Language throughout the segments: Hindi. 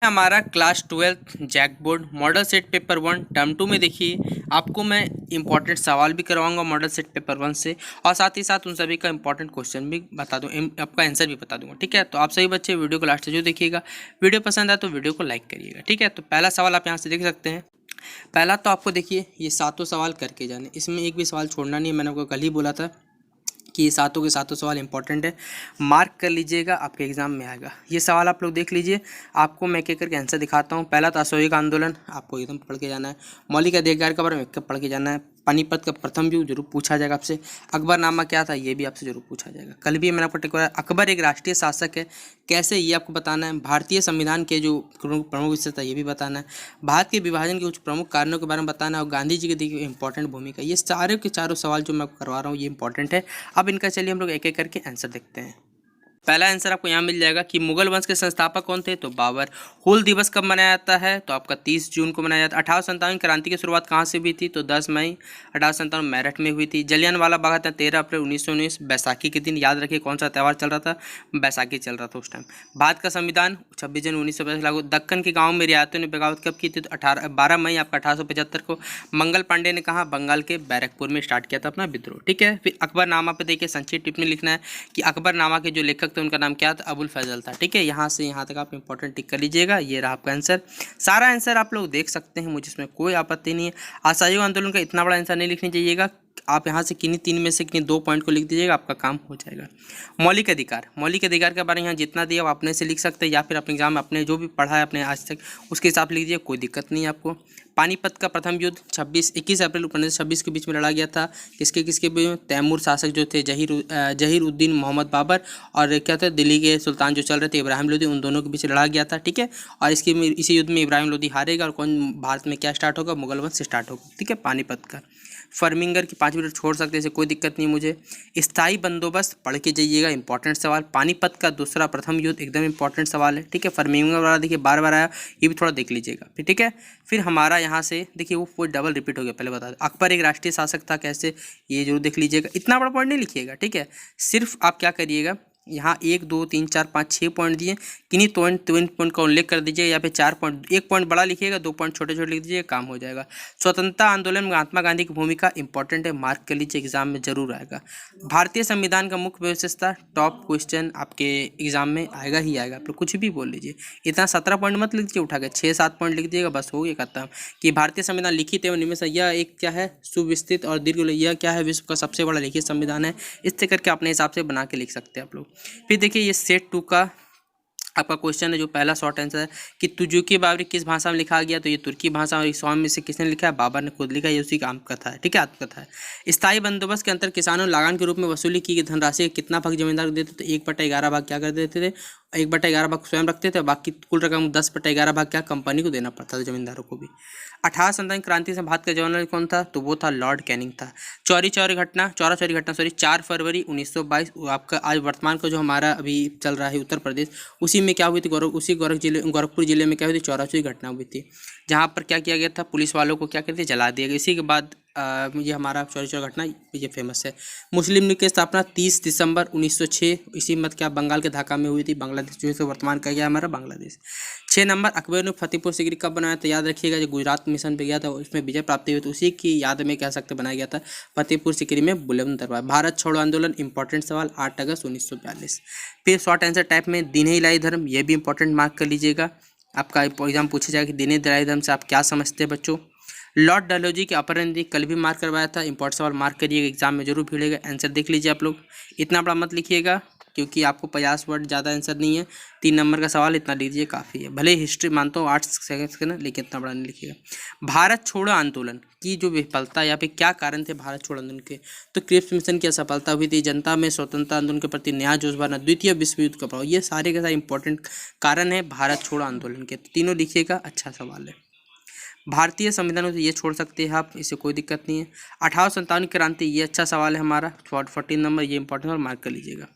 हमारा class 12 JAC board model set paper 1 term 2 में देखिए आपको मैं इंपॉर्टेंट सवाल भी करवाऊंगा मॉडल सेट पेपर 1 से, और साथ ही साथ उन सभी का इंपॉर्टेंट क्वेश्चन भी बता दूँ, आपका आंसर भी बता दूंगा। ठीक है, तो आप सभी बच्चे वीडियो को लास्ट से जो देखिएगा। वीडियो पसंद आए तो वीडियो को लाइक करिएगा। ठीक है, तो पहला सवाल आप यहाँ से देख सकते हैं। पहला तो आपको देखिए ये सातों सवाल करके जाने, इसमें एक भी सवाल छोड़ना नहीं है। मैंने आपको कल ही बोला था कि ये सातों के सातों सवाल इंपॉर्टेंट है, मार्क कर लीजिएगा, आपके एग्जाम में आएगा। ये सवाल आप लोग देख लीजिए, आपको मैं एक करके आंसर दिखाता हूँ। पहला तो असहयोग आंदोलन आपको एकदम पढ़ के जाना है। मौलिक अधिकार के बारे में पढ़ के जाना है। पानीपत का प्रथम युद्ध जरूर पूछा जाएगा आपसे। अकबरनामा क्या था ये भी आपसे जरूर पूछा जाएगा। कल भी मैंने आपको टिकवा, अकबर एक राष्ट्रीय शासक है कैसे, ये आपको बताना है। भारतीय संविधान के जो प्रमुख विषय था ये भी बताना है। भारत के विभाजन के कुछ प्रमुख कारणों के बारे में बताना है, और गांधी जी की दी इंपॉर्टेंट भूमिका। ये सारे के चारों सवाल जो मैं आपको करवा रहा हूँ ये इंपॉर्टेंट है। अब इनका चलिए हम लोग एक एक करके आंसर देखते हैं। पहला आंसर आपको यहाँ मिल जाएगा कि मुगल वंश के संस्थापक कौन थे, तो बाबर। हूल दिवस कब मनाया जाता है, तो आपका 30 जून को मनाया जाता है। 1857 क्रांति की शुरुआत कहाँ से हुई थी, तो 10 मई 1857 मेरठ में हुई थी। जलियांवाला बाग था 13 अप्रैल 1919 बैसाखी के दिन। याद रखिए कौन सा त्यौहार चल रहा था, बैसाखी चल रहा था उस टाइम। भारत का संविधान 26 जनवरी 1950 लागू। दक्कन के गाँव में रियायतों ने बगावत कब की थी, तो 12 मई आपका 1875 को। मंगल पांडे ने कहा बंगाल के बैरकपुर में स्टार्ट किया था अपना विद्रोह। ठीक है, फिर अकबरनामा पे देखिए संक्षिप्त टिप्पणी लिखना है कि अकबरनामा के जो लेखक थे उनका नाम क्या था, अबुल फैजल था। ठीक है, यहाँ से यहाँ तक आप इंपॉर्टेंट टिक कर लीजिएगा। ये रहा आपका आंसर। सारा आंसर आप लोग देख सकते हैं, मुझे इसमें कोई आपत्ति नहीं है। असहयोग आंदोलन का इतना बड़ा आंसर नहीं लिखने चाहिएगा, आप यहाँ से किन्हीं 3 में से किन्हीं 2 पॉइंट को लिख दीजिएगा, आपका काम हो जाएगा। मौलिक अधिकार के बारे में यहाँ जितना दिया आप अपने से लिख सकते हैं, या फिर अपने एग्जाम में अपने जो भी पढ़ा है अपने आज तक उसके हिसाब से लिख दीजिए, कोई दिक्कत नहीं है आपको। पानीपत का प्रथम युद्ध 21 अप्रैल 1926 के बीच में लड़ा गया था। किसके बीच में, तैमूर शासक जो थे जहीर उद्दीन मोहम्मद बाबर, और क्या था दिल्ली के सुल्तान जो चल रहे थे इब्राहिम लोदी, उन दोनों के बीच लड़ा गया था। ठीक है, और इसी युद्ध में इब्राहिम लोदी हारेगा, और कौन भारत में क्या स्टार्ट होगा, मुगल वंश से स्टार्ट होगा। ठीक है, पानीपत का। फर्मिंगर की 5 मिनट छोड़ सकते हैं, कोई दिक्कत नहीं मुझे। स्थायी बंदोबस्त पढ़ के जाइएगा, इंपॉर्टेंट सवाल। पानीपत का दूसरा प्रथम युद्ध एकदम इंपॉर्टेंट सवाल है। ठीक है, फर्मिंगर वाला देखिए बार बार आया, ये भी थोड़ा देख लीजिएगा फिर। ठीक है, फिर हमारा यहाँ से देखिए वो डबल रिपीट हो गया, पहले बता दो। अकबर एक राष्ट्रीय शासक था कैसे, ये जरूर देख लीजिएगा। इतना बड़ा पॉइंट नहीं लिखिएगा। ठीक है, सिर्फ आप क्या करिएगा, यहाँ 1 2 3 4 5 6 पॉइंट दिए, किन्हीं पॉइंट का उल्लेख कर दीजिए, या फिर 4 पॉइंट, 1 पॉइंट बड़ा लिखिएगा, 2 पॉइंट छोटे छोटे लिख दीजिए, काम हो जाएगा। स्वतंत्रता आंदोलन में महात्मा गांधी की भूमिका इंपॉर्टेंट है, मार्क कर लीजिए, एग्जाम में जरूर आएगा। भारतीय संविधान का मुख्य विशेषता, टॉप क्वेश्चन आपके एग्जाम में आएगा ही आएगा, आप लोग कुछ भी बोल लीजिए। इतना 17 पॉइंट मत लिख दीजिए, उठा के 6-7 पॉइंट लिख दीजिएगा, बस हो गया खत्म। कि भारतीय संविधान लिखित एवं नियमित, यह एक क्या है, सुविस्तृत और दीर्घ, यह क्या है, विश्व का सबसे बड़ा लिखित संविधान है। इससे करके अपने हिसाब से बना के लिख सकते हैं आप लोग। फिर देखिए ये सेट 2 का आपका क्वेश्चन है, जो पहला शॉर्ट आंसर है कि तुजुकी बावरी किस भाषा में लिखा गया, तो ये तुर्की भाषा, और इस सॉन्ग में से किसने लिखा है, बाबर ने खुद लिखा है, ये उसी की आत्मकथा है। ठीक है, आत्मकथा है। स्थायी बंदोबस्त के अंतर किसानों लगान के रूप में वसूली की गई धनराशि का कितना भाग जमींदार को देते, तो 1/11 भाग क्या कर देते थे, 1/11 भाग स्वयं रखते थे, बाकी कुल रकम 10/11 भाग क्या कंपनी को देना पड़ता था, जमींदारों को भी। 1857 क्रांति से भारत का जर्नल कौन था, तो वो था लॉर्ड कैनिंग था। चौरी चौरी घटना 4 फरवरी 1922, आपका आज वर्तमान का जो हमारा अभी चल रहा है उत्तर प्रदेश, उसी में क्या हुई थी, गोरखपुर जिले में क्या हुई थी, चौरा चौरी घटना हुई थी, जहाँ पर क्या किया गया था, पुलिस वालों को क्या कहते हैं, जला दिया गया। इसी के बाद ये हमारा चौरी चौरा घटना ये फेमस है। मुस्लिम लीग की स्थापना 30 दिसंबर 1906 इसी मत क्या बंगाल के ढाका में हुई थी, बांग्लादेश जो है वर्तमान का क्या हमारा बांग्लादेश। 6 नंबर, अकबर ने फतेहपुर सीकरी कब बनाया, तो याद रखिएगा जो गुजरात मिशन पे गया था उसमें विजय प्राप्ति हुई, तो उसी की याद में कह सकते बनाया गया था फतेहपुर सीकरी में बुलंद दरबार। भारत छोड़ो आंदोलन इंपॉर्टेंट सवाल 8 अगस्त 1942। फिर शॉर्ट आंसर टाइप में दीन इलाही धर्म, ये भी इंपॉर्टेंट मार्क कर लीजिएगा, आपका एग्जाम पूछा जाएगा कि दीन इलाही धर्म से आप क्या समझते हैं बच्चों। लॉर्ड डलहौजी के अपहरण कल भी मार्क करवाया था, इंपॉर्टेंट सवाल मार्क करिएगा, एग्जाम में जरूर भिड़ेगा। आंसर देख लीजिए आप लोग, इतना बड़ा मत लिखिएगा क्योंकि आपको 50 वर्ड ज़्यादा आंसर नहीं है। 3 नंबर का सवाल, इतना लीजिए काफ़ी है। भले हिस्ट्री मानता हूँ 8 सेकंड का ना, लेकिन इतना बड़ा नहीं लिखिएगा। भारत छोड़ो आंदोलन की जो विफलता या फिर क्या कारण थे भारत छोड़ो आंदोलन के, तो क्रिप्स मिशन की असफलता हुई थी, जनता में स्वतंत्रता आंदोलन के प्रति नया जोश भरना, द्वितीय विश्व युद्ध का प्रभाव, ये सारे के सारे इंपॉर्टेंट कारण है भारत छोड़ो आंदोलन के, तीनों लिखिएगा, अच्छा सवाल है। भारतीय संविधान से ये छोड़ सकते हैं आप, इससे कोई दिक्कत नहीं है। 1857 क्रांति, ये अच्छा सवाल है हमारा, 14 नंबर, ये इंपॉर्टेंट और मार्क कर लीजिएगा।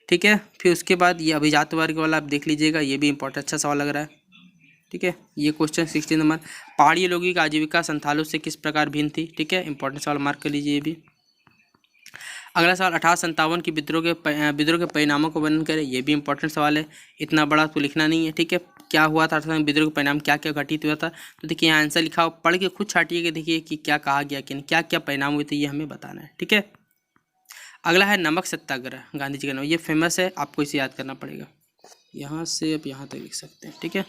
ठीक है, फिर उसके बाद ये अभिजात वर्ग वाला आप देख लीजिएगा, ये भी इंपॉर्टेंट अच्छा सवाल लग रहा है। ठीक है, ये क्वेश्चन 16 नंबर, पहाड़ी लोगों की आजीविका संथालों से किस प्रकार भिन्न थी। ठीक है, इंपॉर्टेंट सवाल मार्क कर लीजिए ये भी। अगला सवाल 1857 की विद्रोह के परिणामों को वर्णन करें, ये भी इंपॉर्टेंट सवाल है, इतना बड़ा तो लिखना नहीं है। ठीक है, क्या हुआ था अठारह विद्रोह के परिणाम क्या क्या घटित हुआ था। तो देखिए यहाँ आंसर लिखा हो, पढ़ के खुद छाटिएगा, देखिए कि क्या कहा गया कि नहीं, क्या क्या परिणाम हुए थे, ये हमें बताना है। ठीक है, अगला है नमक सत्याग्रह, गांधी जी का नाम, ये फेमस है, आपको इसे याद करना पड़ेगा। यहाँ से अब यहाँ तक लिख सकते हैं। ठीक है,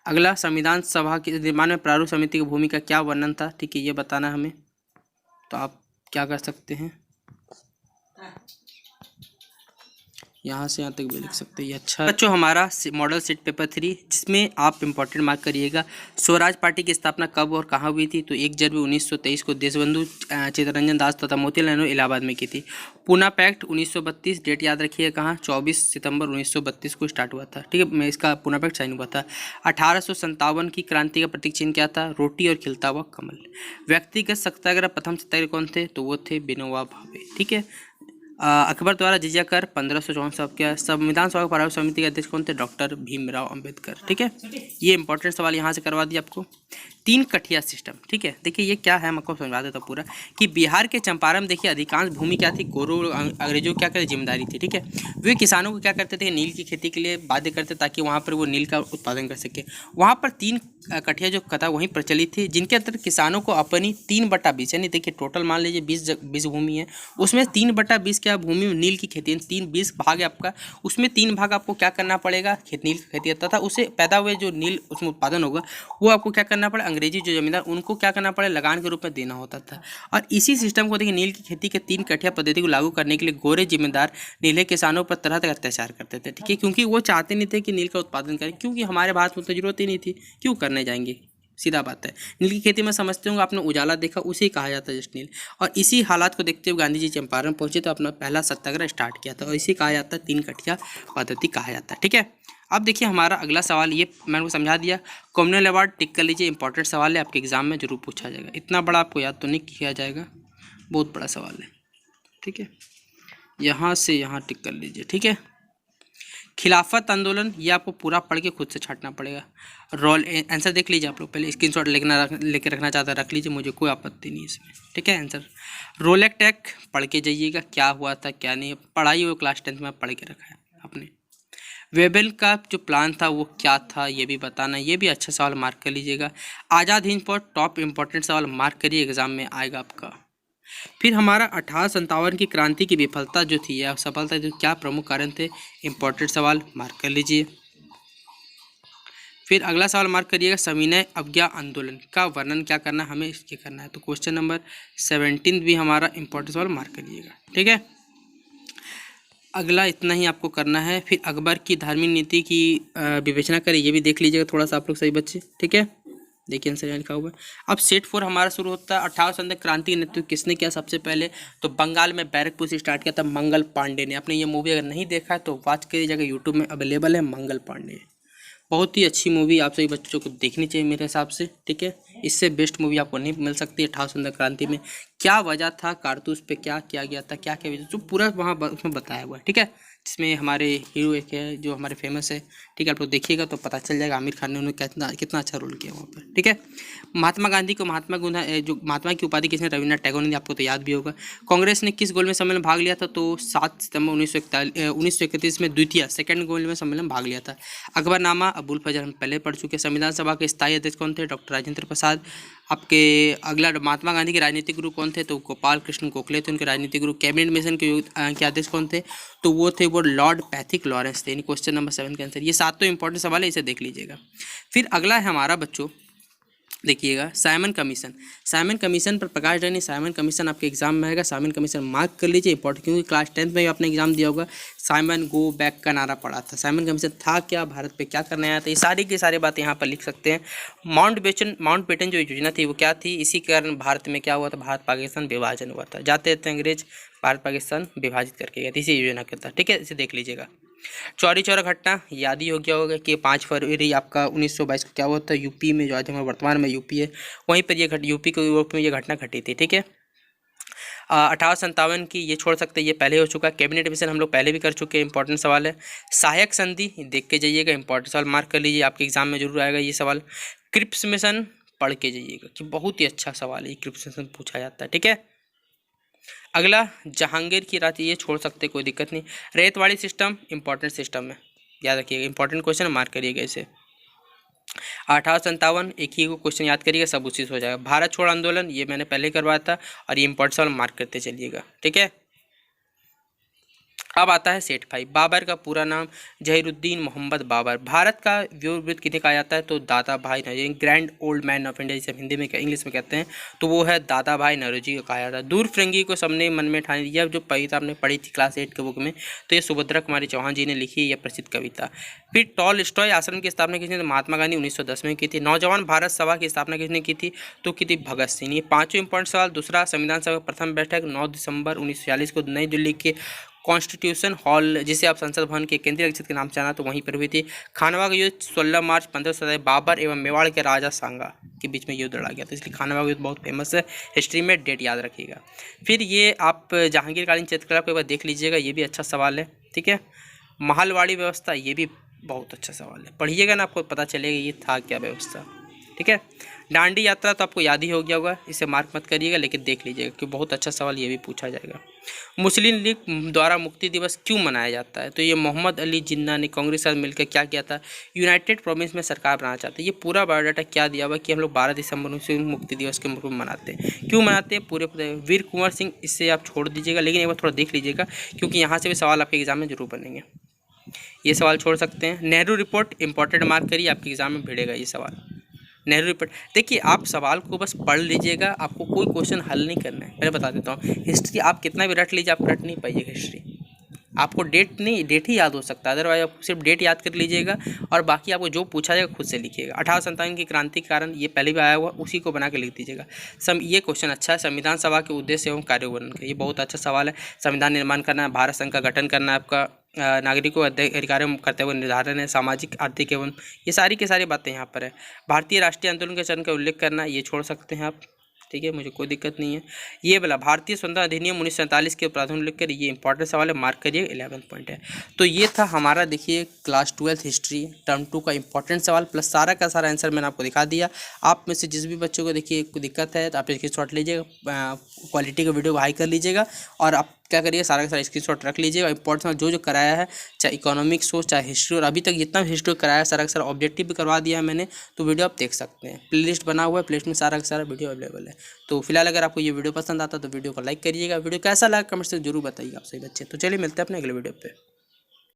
अगला संविधान सभा के निर्माण में प्रारूप समिति की भूमिका क्या वर्णन था। ठीक है, ये बताना हमें। तो आप क्या कर सकते हैं, यहाँ से यहाँ तक भी लिख सकते हैं। अच्छा बच्चों, हमारा मॉडल सेट पेपर 3, जिसमें आप इंपॉर्टेंट मार्क करिएगा। स्वराज पार्टी की स्थापना कब और कहाँ हुई थी। तो 1 जनवरी 1923 को देशबंधु चित्तरंजन दास तथा मोतीलाल नेहरू इलाहाबाद में की थी। पूना पैक्ट 1932, डेट याद रखिए कहाँ, 24 सितंबर 1932 को स्टार्ट हुआ था। ठीक है, मैं इसका पूना पैक्ट साइन हुआ था। 1857 की क्रांति का प्रतीक चिन्ह क्या था, रोटी और खिलता हुआ कमल। व्यक्तिगत सत्याग्रह प्रथम सत्याग्रह कौन थे, तो वो थे विनोबा भावे। ठीक है, अकबर द्वारा जिजिया कर 1554 क्या। संविधान सभा प्रारूप समिति के अध्यक्ष कौन थे, डॉक्टर भीमराव अंबेडकर। ठीक है, ये इंपॉर्टेंट सवाल यहाँ से करवा दिया आपको। 3 कठिया सिस्टम। ठीक है, देखिए ये क्या है, मैं आपको समझा देता हूँ पूरा। कि बिहार के चंपारण में देखिए अधिकांश भूमि क्या थी, गोरों अंग्रेजों की क्या करते जिम्मेदारी थी। ठीक है, वे किसानों को क्या करते थे, नील की खेती के लिए बाध्य करते ताकि वहाँ पर वो नील का उत्पादन कर सके। वहाँ पर 3 कठिया जो कथा वहीं प्रचलित थी, जिनके अंतर्गत किसानों को अपनी 3/20, यानी देखिए टोटल मान लीजिए 20 भूमि है, उसमें 3/20 क्या भूमि में नील की खेती, 20 भाग है आपका, उसमें 3 भाग आपको क्या करना पड़ेगा, नील की खेती तथा उसे पैदा हुए जो नील उसमें उत्पादन होगा वो आपको क्या करना पड़ेगा, अंग्रेजी जो जमींदार उनको क्या करना पड़ेगा, लगान के रूप में देना होता था। और इसी सिस्टम को देखिए नील की खेती के 3 कठिया पद्धति को लागू करने के लिए गोरे जिम्मेदार नीले किसानों पर तरह तरह अत्याचार करते थे। ठीक है, क्योंकि वो चाहते नहीं थे कि नील का उत्पादन करें, क्योंकि हमारे भारत में तो जरूरत ही नहीं थी, क्यों करने जाएंगे, सीधा बात है। नील की खेती में समझते होंगे, आपने उजाला देखा, उसे कहा जाता है जस्ट नील। और इसी हालात को देखते हुए गांधी जी चंपारण पहुंचे तो अपना पहला सत्याग्रह स्टार्ट किया था, और इसे कहा जाता है 3 कठिया पद्धति कहा जाता है। ठीक है, अब देखिए हमारा अगला सवाल, ये मैंने को समझा दिया। कॉमनवेल्थ अवार्ड टिक कर लीजिए, इंपॉर्टेंट सवाल है, आपके एग्जाम में जरूर पूछा जाएगा। इतना बड़ा आपको याद तो नहीं किया जाएगा, बहुत बड़ा सवाल है। ठीक है, यहाँ से यहाँ टिक कर लीजिए। ठीक है, खिलाफत आंदोलन, ये आपको पूरा पढ़ के खुद से छाटना पड़ेगा। रोल आंसर देख लीजिए आप लोग, पहले स्क्रीनशॉट लेके रखना चाहता रख लीजिए, मुझे कोई आपत्ति नहीं इसमें। ठीक है, आंसर रोलेक टैक पढ़ के जाइएगा, क्या हुआ था क्या नहीं, पढ़ाई वो क्लास 10th में पढ़ के रखा है आपने। वेबल का जो प्लान था वो क्या था, ये भी बताना, ये भी अच्छा सवाल मार्क कर लीजिएगा। आज़ाद हिंद पर टॉप इंपॉर्टेंट सवाल मार्क करिए, एग्जाम में आएगा आपका। फिर हमारा 1857 की क्रांति की विफलता जो थी या सफलता जो क्या प्रमुख कारण थे, इंपॉर्टेंट सवाल मार्क कर लीजिए। फिर अगला सवाल मार्क करिएगा, सविनय अवज्ञा आंदोलन का वर्णन क्या करना है, हमें इसके करना है। तो क्वेश्चन नंबर 17 भी हमारा इंपॉर्टेंट सवाल मार्क करिएगा। ठीक है, अगला इतना ही आपको करना है। फिर अकबर की धार्मिक नीति की विवेचना करें, ये भी देख लीजिएगा थोड़ा सा आप लोग सही बच्चे। ठीक है, देखिए आंसर यहाँ लिखा हुआ है। अब सेट 4 हमारा शुरू होता है। 1800 क्रांति का नेतृत्व किसने किया सबसे पहले, तो बंगाल में बैरकपुर से स्टार्ट किया था मंगल पांडे ने। आपने ये मूवी अगर नहीं देखा है तो वॉच करिएगा, यूट्यूब में अवेलेबल है, मंगल पांडे। बहुत ही अच्छी मूवी, आप सभी बच्चों को देखनी चाहिए मेरे हिसाब से। ठीक है, इससे बेस्ट मूवी आपको नहीं मिल सकती। 1800 क्रांति में क्या वजह था, कारतूस पे क्या किया गया था, क्या क्या जो पूरा वहाँ उसमें बताया हुआ है। ठीक है, जिसमें हमारे हीरो एक है जो हमारे फेमस है। ठीक है, आप लोग देखिएगा तो पता चल जाएगा आमिर खान ने उन्होंने कितना अच्छा रोल किया वहाँ पर। ठीक है, महात्मा गांधी को महात्मा की उपाधि किसने, रविन्द्रनाथ टैगोर ने, आपको तो याद भी होगा। कांग्रेस ने किस गोलमेज सम्मेलन में भाग लिया था, तो 7 सितंबर 1931 में द्वितीय सेकंड गोलमेज सम्मेलन में भाग लिया था। अकबरनामा अबुल फजल हम पहले पढ़ चुके। संविधान सभा के स्थायी अध्यक्ष कौन थे, डॉक्टर राजेंद्र प्रसाद। आपके अगला महात्मा गांधी के राजनीतिक गुरु कौन थे, तो गोपाल कृष्ण गोखले थे उनके राजनीतिक गुरु। कैबिनेट मिशन के अध्यक्ष कौन थे, तो वो थे लॉर्ड पैथिक लॉरेंस थे। क्वेश्चन नंबर 7 का आंसर। ये 7 तो इंपॉर्टेंट सवाल है, इसे देख लीजिएगा। फिर अगला है हमारा बच्चों, देखिएगा साइमन कमीशन। साइमन कमीशन पर प्रकाश डालनी, साइमन कमीशन आपके एग्जाम में आएगा। साइमन कमीशन मार्क कर लीजिए, इंपॉर्टेंट, क्योंकि क्लास 10th में भी आपने एग्जाम दिया होगा। साइमन गो बैक का नारा पड़ा था। साइमन कमीशन था क्या, भारत पे क्या करने आया था, ये सारी की सारी बातें यहाँ पर लिख सकते हैं। माउंटबेटन जो योजना थी वो क्या थी, इसी के कारण भारत में क्या हुआ था, भारत पाकिस्तान विभाजन हुआ था। जाते थे अंग्रेज, भारत पाकिस्तान विभाजित करके गए थे, इसी योजना के था। ठीक है, इसे देख लीजिएगा। चौरी चौरा घटना याद ही हो गया होगा कि 5 फरवरी आपका 1922 को क्या हुआ था, यूपी में, जो आज हमारा वर्तमान में यूपी है, वहीं पर ये यूपी के यूरोप में ये घटना घटी थी। ठीक है, 1857 की ये छोड़ सकते हैं, ये पहले हो चुका। कैबिनेट मिशन हम लोग पहले भी कर चुके हैं, इंपॉर्टेंट सवाल है। सहायक संधि देख के जाइएगा, इंपॉर्टेंट सवाल मार्क कर लीजिए, आपके एग्जाम में जरूर आएगा ये सवाल। क्रिप्स मिशन पढ़ के जाइएगा कि बहुत ही अच्छा सवाल है, क्रिप्स मिशन पूछा जाता है। ठीक है, अगला जहांगीर की रात, ये छोड़ सकते कोई दिक्कत नहीं। रेतवाड़ी सिस्टम इंपॉर्टेंट सिस्टम है, याद रखिएगा, इंपॉर्टेंट क्वेश्चन मार्क करिएगा इसे। 1857, एक ही को क्वेश्चन याद करिएगा, सब उसी से हो जाएगा। भारत छोड़ आंदोलन, ये मैंने पहले करवाया था, और ये इंपॉर्टेंट सवाल मार्क करते चलिएगा, ठीक है। अब आता है सेठ भाई। बाबर का पूरा नाम जहीरुद्दीन मोहम्मद बाबर। भारत का व्योमवृत्त किसे कहा जाता है, तो Dadabhai Naoroji, grand old man of India जिसे हिंदी में इंग्लिश में कहते हैं, तो वो है दादा भाई नौरोजी को कहा जाता है। दूर फिरंगी को सबने मन में ठान लिया, जो कविता आपने पढ़ी थी क्लास 8 के बुक में, तो ये सुभद्रा कुमारी चौहान जी ने लिखी है, यह प्रसिद्ध कविता। फिर टॉलस्टॉय आश्रम की स्थापना किसने, महात्मा गांधी 1910 में की थी। नौजवान भारत सभा की स्थापना किसने की थी, तो की थी भगत सिंह। ये पांचवें इंपॉर्टेंट सवाल। दूसरा, संविधान सभा की प्रथम बैठक 9 दिसंबर 1946 को नई दिल्ली के कॉन्स्टिट्यूशन हॉल, जिसे आप संसद भवन के केंद्रीय रक्षित के नाम से जाना, तो वहीं पर हुई थी। खानवा का युद्ध 16 मार्च 1527 बाबर एवं मेवाड़ के राजा सांगा के बीच में युद्ध लड़ा गया, तो इसलिए खानवा का युद्ध बहुत फेमस है, हिस्ट्री में डेट याद रखिएगा। फिर ये आप जहांगीरकालीन चित्रकला को एक बार देख लीजिएगा, ये भी अच्छा सवाल है, ठीक है। महलवाड़ी व्यवस्था, ये भी बहुत अच्छा सवाल है, पढ़िएगा ना, आपको पता चलेगा ये था क्या व्यवस्था, ठीक है। डांडी यात्रा तो आपको याद ही हो गया होगा, इसे मार्क मत करिएगा, लेकिन देख लीजिएगा कि बहुत अच्छा सवाल ये भी पूछा जाएगा। मुस्लिम लीग द्वारा मुक्ति दिवस क्यों मनाया जाता है, तो ये मोहम्मद अली जिन्ना ने कांग्रेस के साथ मिलकर क्या किया था, यूनाइटेड प्रोविंस में सरकार बनाना चाहते हैं। ये पूरा बायोडाटा क्या दिया हुआ कि हम लोग 12 दिसंबर मुस्लिम मुक्ति दिवस के रूप में मनाते हैं। क्यों मनाते हैं पूरे वीर कुंवर सिंह, इससे आप छोड़ दीजिएगा, लेकिन एक बार थोड़ा देख लीजिएगा, क्योंकि यहाँ से भी सवाल आपके एग्जाम में जरूर बनेंगे, ये सवाल छोड़ सकते हैं। नेहरू रिपोर्ट इंपॉर्टेंट मार्क करिए, आपके एग्जाम में भिड़ेगा ये सवाल। नेहरू रिपोर्ट, देखिए आप सवाल को बस पढ़ लीजिएगा, आपको कोई क्वेश्चन हल नहीं करना है, पहले बता देता हूँ। हिस्ट्री आप कितना भी रट लीजिए, आप रट नहीं पाइएगा हिस्ट्री, आपको डेट ही याद हो सकता है, अदरवाइज आप सिर्फ डेट याद कर लीजिएगा, और बाकी आपको जो पूछा जाएगा खुद से लिखिएगा। 1857 की क्रांति के कारण, ये पहले भी आया हुआ, उसी को बना के लिख दीजिएगा। ये क्वेश्चन अच्छा है। संविधान सभा के उद्देश्य एवं कार्य वर्णन, ये बहुत अच्छा सवाल है। संविधान निर्माण करना है, भारत संघ का गठन करना है, आपका नागरिकों अधिकारों कर्तव्य निर्धारण है, सामाजिक आर्थिक एवं ये सारी की सारी बातें यहाँ पर है। भारतीय राष्ट्रीय आंदोलन के चरण का उल्लेख करना, ये छोड़ सकते हैं आप, ठीक है, मुझे कोई दिक्कत नहीं है। ये वाला भारतीय स्वतंत्रता अधिनियम 1947 के प्रावधान उल्लेख कर, ये इंपॉर्टेंट सवाल है, मार्क करिए, 11 पॉइंट है। तो ये था हमारा, देखिए क्लास 12 हिस्ट्री टर्म 2 का इंपॉर्टेंट सवाल, प्लस सारा का सारा आंसर मैंने आपको दिखा दिया। आप में से जिस भी बच्चों को देखिए कोई दिक्कत है, तो आप इसकी शॉट लीजिएगा, क्वालिटी का वीडियो को हाई कर लीजिएगा, और आप क्या करिए, सारा का सारा स्क्रीनशॉट रख लीजिएगा। इंपॉर्टेंट जो कराया है, चाहे इकोनॉमिक्स हो चाहे हिस्ट्री, और अभी तक जितना भी हिस्ट्री कराया है सारा का सारा ऑब्जेक्टिव भी करवा दिया है मैंने, तो वीडियो आप देख सकते हैं। प्लेलिस्ट बना हुआ है, प्लेलिस्ट में सारा का सारा वीडियो अवेलेबल है। तो फिलहाल अगर आपको ये वीडियो पसंद आता है तो वीडियो को लाइक करिएगा, वीडियो कैसा लगा कमेंट से जरूर बताइएगा आप सही बच्चे। तो चलिए मिलते हैं अपने अगले वीडियो पे।